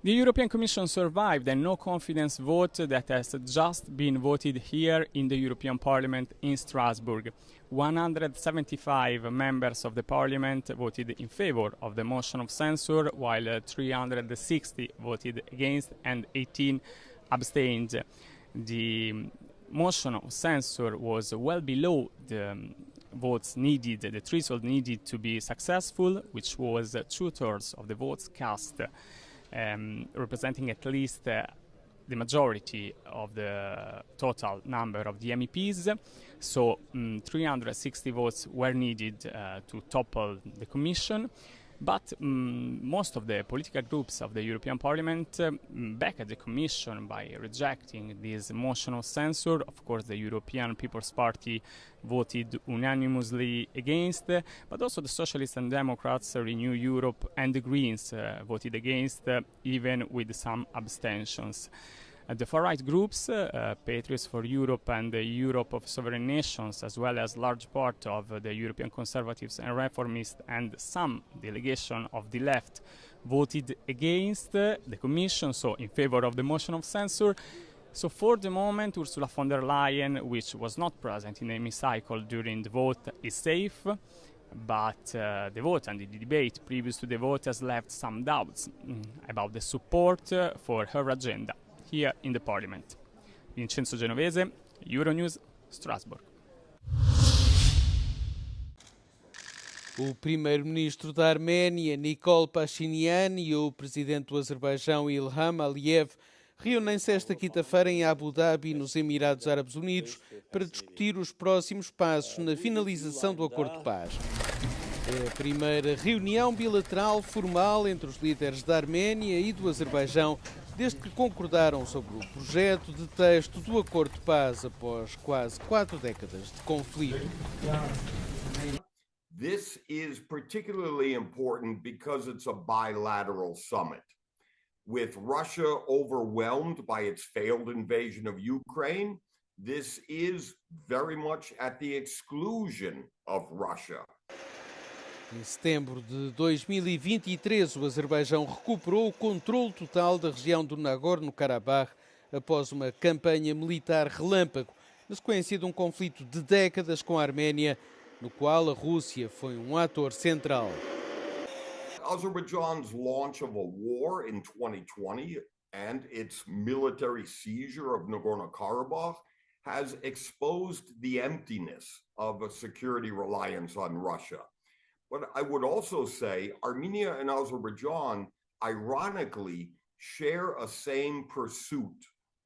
The European Commission survived a no-confidence vote that has just been voted here in the European Parliament in Strasbourg. 175 members of the Parliament voted in favor of the motion of censure, while 360 voted against and 18 abstained. The motion of censure was well below the votes needed, the threshold needed to be successful, which was 2/3 of the votes cast, representing at least the majority of the total number of the MEPs. So 360 votes were needed to topple the Commission. But most of the political groups of the European Parliament backed the Commission by rejecting this motion of censure. Of course, the European People's Party voted unanimously against, but also the Socialists and Democrats, Renew Europe, and the Greens voted against, even with some abstentions. The far-right groups, Patriots for Europe and the Europe of Sovereign Nations, as well as large part of the European Conservatives and Reformists and some delegation of the left, voted against the Commission, so in favor of the motion of censure. So for the moment, Ursula von der Leyen, which was not present in the hemicycle during the vote, is safe. But the vote and the debate previous to the vote has left some doubts about the support for her agenda here in the Parliament. Vincenzo Genovese, Euronews, Strasbourg. O primeiro-ministro da Arménia, Nikol Pashinyan, e o presidente do Azerbaijão, Ilham Aliyev, reúnem-se esta quinta-feira em Abu Dhabi, nos Emirados Árabes Unidos, para discutir os próximos passos na finalização do acordo de paz. É a primeira reunião bilateral formal entre os líderes da Arménia e do Azerbaijão, desde que concordaram sobre o projeto de texto do acordo de paz após quase 4 décadas de conflito. This is particularly important because it's a bilateral summit. With Russia overwhelmed by its failed invasion of Ukraine, this is very much at the exclusion of Russia. Em setembro de 2023, o Azerbaijão recuperou o controle total da região do Nagorno-Karabakh após uma campanha militar relâmpago, na sequência de um conflito de décadas com a Arménia, no qual a Rússia foi um ator central. Azerbaijan's launch of a war in 2020 and its military seizure of Nagorno-Karabakh has exposed the emptiness of a security reliance on Russia. But I would also say Armenia and Azerbaijan, ironically, share a same pursuit,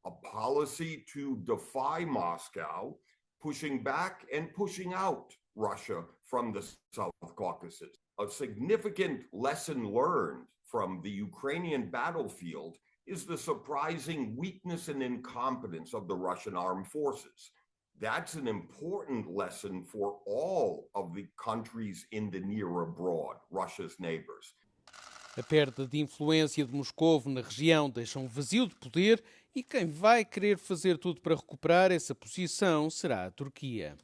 a policy to defy Moscow, pushing back and pushing out Russia from the South Caucasus. A significant lesson learned from the Ukrainian battlefield is the surprising weakness and incompetence of the Russian armed forces. That's an important lesson for all of the countries in the near abroad, Russia's neighbors. A perda de influência de Moscovo na região deixa um vazio de poder e quem vai querer fazer tudo para recuperar essa posição será a Turquia.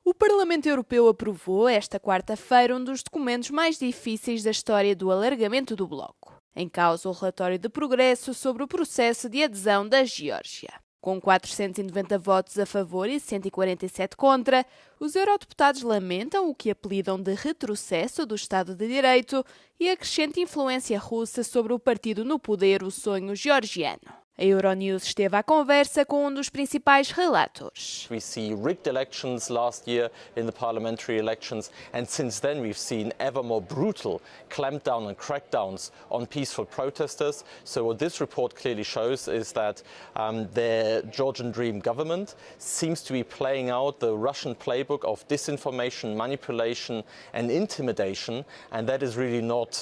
O Parlamento Europeu aprovou esta quarta-feira um dos documentos mais difíceis da história do alargamento do bloco. Em causa o relatório de progresso sobre o processo de adesão da Geórgia. Com 490 votos a favor e 147 contra, os eurodeputados lamentam o que apelidam de retrocesso do Estado de Direito e a crescente influência russa sobre o partido no poder, o Sonho Georgiano. A Euronews esteve à conversa com um dos principais relatores. We see rigged elections last year in the parliamentary elections, and since then we've seen ever more brutal clampdown and crackdowns on peaceful protesters. So what this report clearly shows is that the Georgian Dream government seems to be playing out the Russian playbook of disinformation, manipulation and intimidation, and that is really not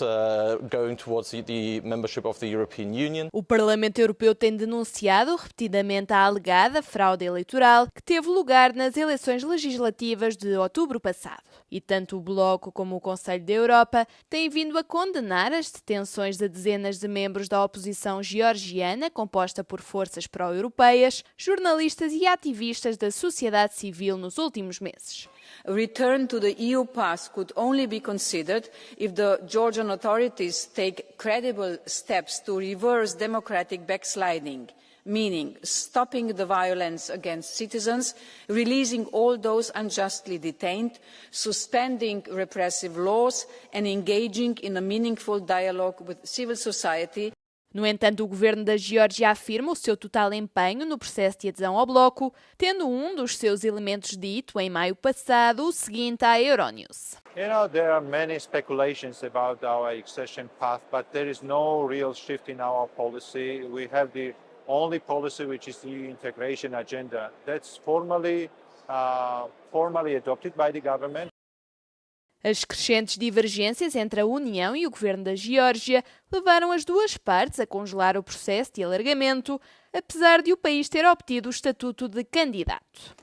going towards the membership of the European Union. O Parlamento Europeu tem denunciado repetidamente a alegada fraude eleitoral que teve lugar nas eleições legislativas de outubro passado. E tanto o Bloco como o Conselho da Europa têm vindo a condenar as detenções de dezenas de membros da oposição georgiana, composta por forças pró-europeias, jornalistas e ativistas da sociedade civil nos últimos meses. A return to the EU path could only be considered if the Georgian authorities take credible steps to reverse democratic backsliding, meaning stopping the violence against citizens, releasing all those unjustly detained, suspending repressive laws and engaging in a meaningful dialogue with civil society. No entanto, o governo da Geórgia afirma o seu total empenho no processo de adesão ao bloco, tendo um dos seus elementos dito em maio passado o seguinte à Euronews. There are many speculations about our accession path, but there is no real shift in our policy. We have the only policy which is the integration agenda. That's formally adopted by the government. As crescentes divergências entre a União e o governo da Geórgia levaram as duas partes a congelar o processo de alargamento, apesar de o país ter obtido o estatuto de candidato.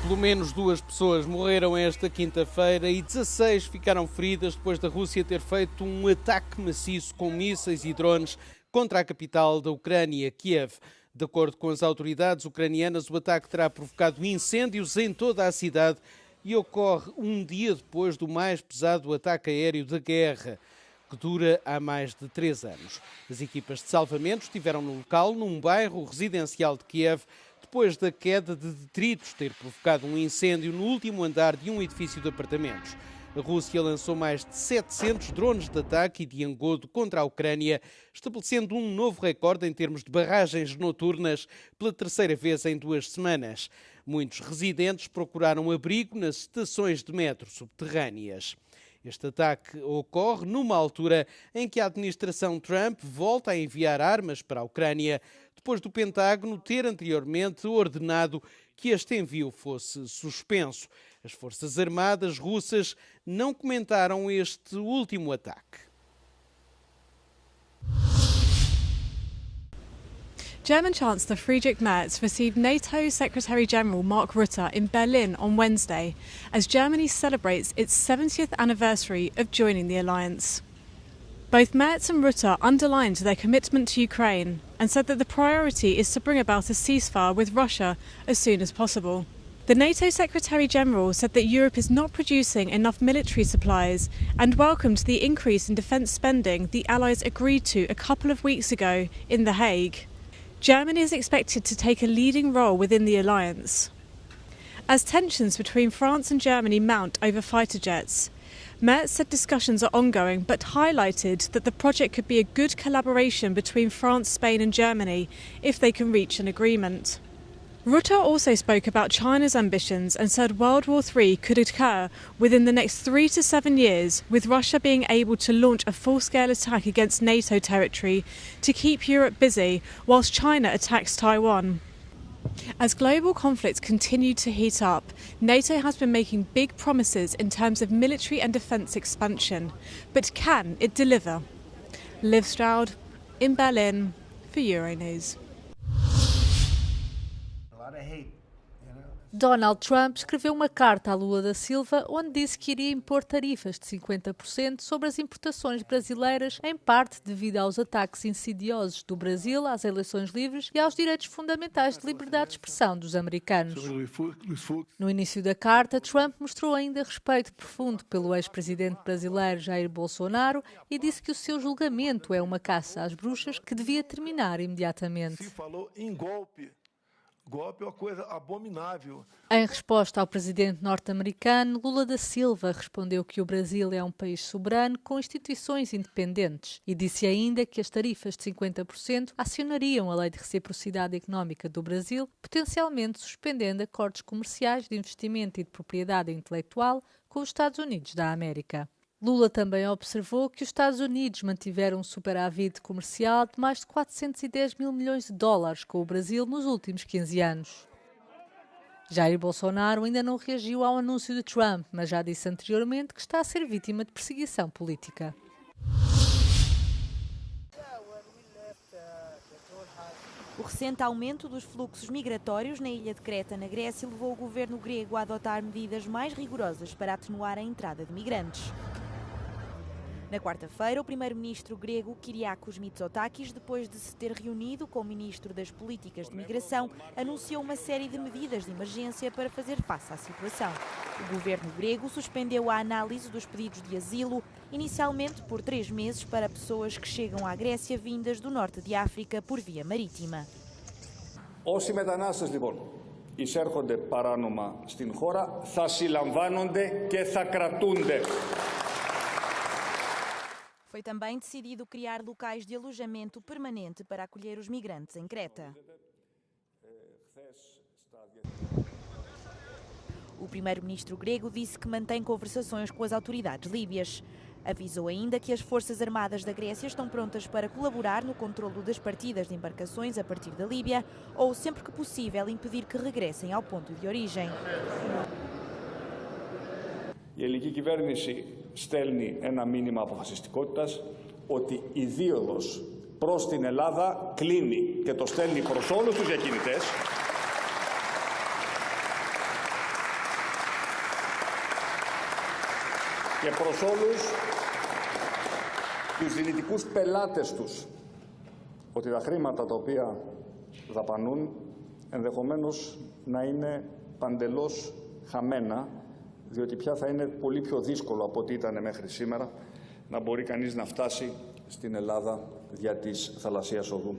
Pelo menos 2 pessoas morreram esta quinta-feira e 16 ficaram feridas depois da Rússia ter feito um ataque maciço com mísseis e drones contra a capital da Ucrânia, Kiev. De acordo com as autoridades ucranianas, o ataque terá provocado incêndios em toda a cidade e ocorre um dia depois do mais pesado ataque aéreo da guerra, que dura há mais de 3 anos. As equipas de salvamento estiveram no local, num bairro residencial de Kiev, depois da queda de detritos ter provocado um incêndio no último andar de um edifício de apartamentos. A Rússia lançou mais de 700 drones de ataque e de engodo contra a Ucrânia, estabelecendo um novo recorde em termos de barragens noturnas pela 3ª vez em 2 semanas. Muitos residentes procuraram abrigo nas estações de metro subterrâneas. Este ataque ocorre numa altura em que a administração Trump volta a enviar armas para a Ucrânia, depois do Pentágono ter anteriormente ordenado que este envio fosse suspenso. As Forças Armadas russas não comentaram este último ataque. German Chancellor Friedrich Merz received NATO Secretary-General Mark Rutte in Berlin on Wednesday as Germany celebrates its 70th anniversary of joining the alliance. Both Merz and Rutte underlined their commitment to Ukraine and said that the priority is to bring about a ceasefire with Russia as soon as possible. The NATO Secretary-General said that Europe is not producing enough military supplies and welcomed the increase in defence spending the Allies agreed to a couple of weeks ago in The Hague. Germany is expected to take a leading role within the alliance. As tensions between France and Germany mount over fighter jets, Merz said discussions are ongoing but highlighted that the project could be a good collaboration between France, Spain and Germany if they can reach an agreement. Rutte also spoke about China's ambitions and said World War III could occur within the next 3 to 7 years, with Russia being able to launch a full-scale attack against NATO territory to keep Europe busy whilst China attacks Taiwan. As global conflicts continue to heat up, NATO has been making big promises in terms of military and defence expansion. But can it deliver? Liv Stroud in Berlin for Euronews. Donald Trump escreveu uma carta a Lula da Silva onde disse que iria impor tarifas de 50% sobre as importações brasileiras, em parte devido aos ataques insidiosos do Brasil às eleições livres e aos direitos fundamentais de liberdade de expressão dos americanos. No início da carta, Trump mostrou ainda respeito profundo pelo ex-presidente brasileiro Jair Bolsonaro e disse que o seu julgamento é uma caça às bruxas que devia terminar imediatamente. Se falou em golpe é uma coisa abominável. Em resposta ao presidente norte-americano, Lula da Silva respondeu que o Brasil é um país soberano com instituições independentes e disse ainda que as tarifas de 50% acionariam a lei de reciprocidade económica do Brasil, potencialmente suspendendo acordos comerciais de investimento e de propriedade intelectual com os Estados Unidos da América. Lula também observou que os Estados Unidos mantiveram um superávit comercial de mais de 410 mil milhões de dólares com o Brasil nos últimos 15 anos. Jair Bolsonaro ainda não reagiu ao anúncio de Trump, mas já disse anteriormente que está a ser vítima de perseguição política. O recente aumento dos fluxos migratórios na ilha de Creta, na Grécia, levou o governo grego a adotar medidas mais rigorosas para atenuar a entrada de migrantes. Na quarta-feira, o primeiro-ministro grego Kyriakos Mitsotakis, depois de se ter reunido com o ministro das Políticas de Migração, anunciou uma série de medidas de emergência para fazer face à situação. O governo grego suspendeu a análise dos pedidos de asilo, inicialmente por 3 meses para pessoas que chegam à Grécia vindas do norte de África por via marítima. Όσοι μετανάστες λοιπόν εισέρχονται παράνομα στην χώρα θα συλλαμβάνονται και θα κρατούνται. Foi também decidido criar locais de alojamento permanente para acolher os migrantes em Creta. O primeiro-ministro grego disse que mantém conversações com as autoridades líbias. Avisou ainda que as Forças Armadas da Grécia estão prontas para colaborar no controlo das partidas de embarcações a partir da Líbia ou, sempre que possível, impedir que regressem ao ponto de origem. Η ελληνική κυβέρνηση στέλνει ένα μήνυμα αποφασιστικότητας ότι η δίωδος προς την Ελλάδα κλείνει και το στέλνει προς όλους τους διακινητές και προς όλους τους δυνητικούς πελάτες τους ότι τα χρήματα τα οποία δαπανούν ενδεχομένως να είναι παντελώς χαμένα, διότι πια θα είναι πολύ πιο δύσκολο από ό,τι ήταν μέχρι σήμερα να μπορεί κανείς να φτάσει στην Ελλάδα δια της θαλασσίας οδού.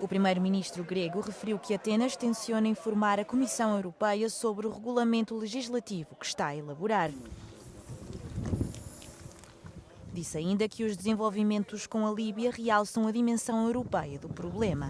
O primeiro-ministro grego referiu que Atenas tenciona informar a Comissão Europeia sobre o regulamento legislativo que está a elaborar. Disse ainda que os desenvolvimentos com a Líbia realçam a dimensão europeia do problema.